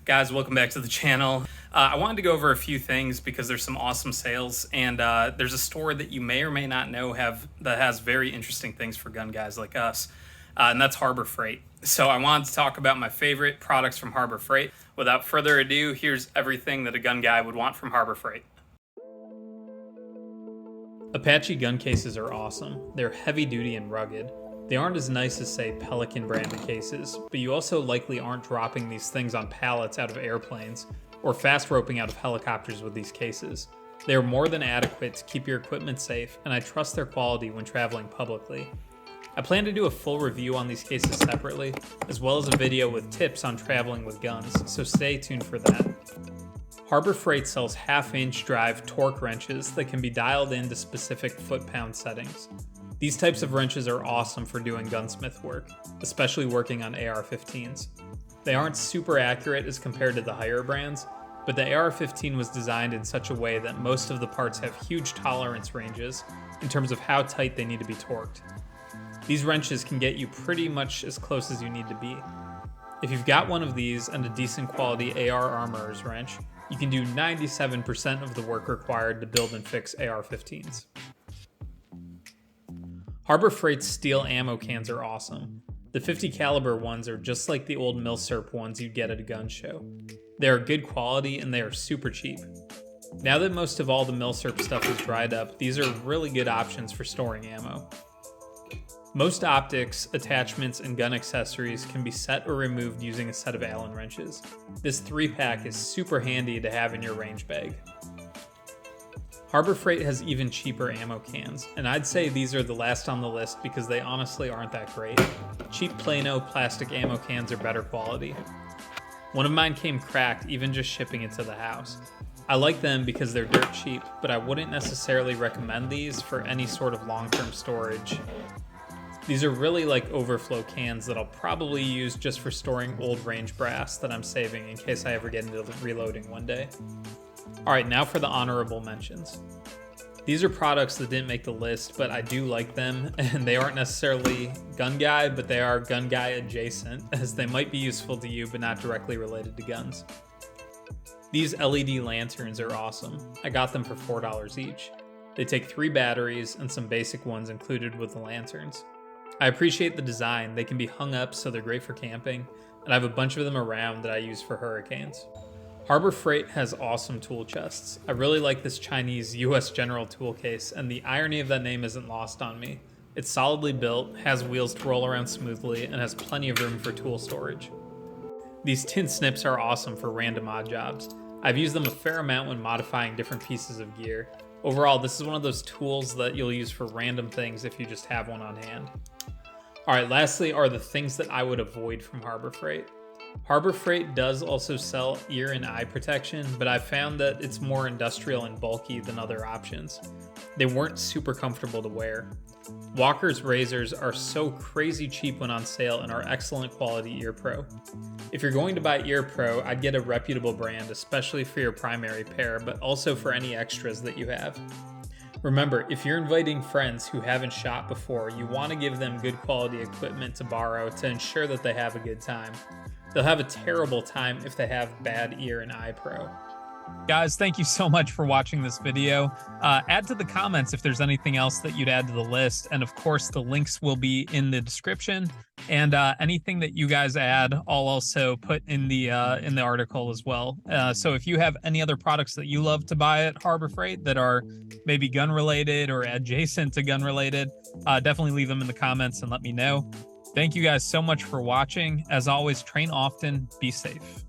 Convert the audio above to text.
Guys, welcome back to the channel. I wanted to go over a few things because there's some awesome sales, and there's a store that you may or may not know that has very interesting things for gun guys like us, and that's Harbor Freight. So I wanted to talk about my favorite products from Harbor Freight. Without further ado, here's everything that a gun guy would want from Harbor Freight. Apache gun cases are awesome. They're heavy duty and rugged. They aren't as nice as, say, Pelican branded cases, but you also likely aren't dropping these things on pallets out of airplanes or fast roping out of helicopters with these cases. They are more than adequate to keep your equipment safe, and I trust their quality when traveling publicly. I plan to do a full review on these cases separately, as well as a video with tips on traveling with guns, so stay tuned for that. Harbor Freight sells half-inch drive torque wrenches that can be dialed into specific foot-pound settings. These types of wrenches are awesome for doing gunsmith work, especially working on AR-15s. They aren't super accurate as compared to the higher brands, but the AR-15 was designed in such a way that most of the parts have huge tolerance ranges in terms of how tight they need to be torqued. These wrenches can get you pretty much as close as you need to be. If you've got one of these and a decent quality AR armorer's wrench, you can do 97% of the work required to build and fix AR-15s. Harbor Freight's steel ammo cans are awesome. The 50 caliber ones are just like the old milsurp ones you'd get at a gun show. They are good quality and they are super cheap. Now that most of all the milsurp stuff is dried up, these are really good options for storing ammo. Most optics, attachments, and gun accessories can be set or removed using a set of Allen wrenches. This 3-pack is super handy to have in your range bag. Harbor Freight has even cheaper ammo cans, and I'd say these are the last on the list because they honestly aren't that great. Cheap Plano plastic ammo cans are better quality. One of mine came cracked even just shipping it to the house. I like them because they're dirt cheap, but I wouldn't necessarily recommend these for any sort of long-term storage. These are really like overflow cans that I'll probably use just for storing old range brass that I'm saving in case I ever get into reloading one day. Alright, now for the honorable mentions. These are products that didn't make the list, but I do like them, and they aren't necessarily gun guy, but they are gun guy adjacent, as they might be useful to you but not directly related to guns. These LED lanterns are awesome. I got them for $4 each. They take 3 batteries and some basic ones included with the lanterns. I appreciate the design. They can be hung up so they're great for camping, and I have a bunch of them around that I use for hurricanes. Harbor Freight has awesome tool chests. I really like this Chinese US General tool case, and the irony of that name isn't lost on me. It's solidly built, has wheels to roll around smoothly, and has plenty of room for tool storage. These tin snips are awesome for random odd jobs. I've used them a fair amount when modifying different pieces of gear. Overall, this is one of those tools that you'll use for random things if you just have one on hand. Alright, lastly are the things that I would avoid from Harbor Freight. Harbor Freight does also sell ear and eye protection, but I've found that it's more industrial and bulky than other options. They weren't super comfortable to wear. Walker's razors are so crazy cheap when on sale and are excellent quality ear pro. If you're going to buy ear pro, I'd get a reputable brand, especially for your primary pair, but also for any extras that you have. Remember, if you're inviting friends who haven't shot before, you want to give them good quality equipment to borrow to ensure that they have a good time. They'll have a terrible time if they have bad ear and eye pro. Guys, thank you so much for watching this video. Add to the comments if there's anything else that you'd add to the list. And of course, the links will be in the description. And anything that you guys add, I'll also put in the article as well. So if you have any other products that you love to buy at Harbor Freight that are maybe gun related or adjacent to gun related, definitely leave them in the comments and let me know. Thank you guys so much for watching. As always, train often, be safe.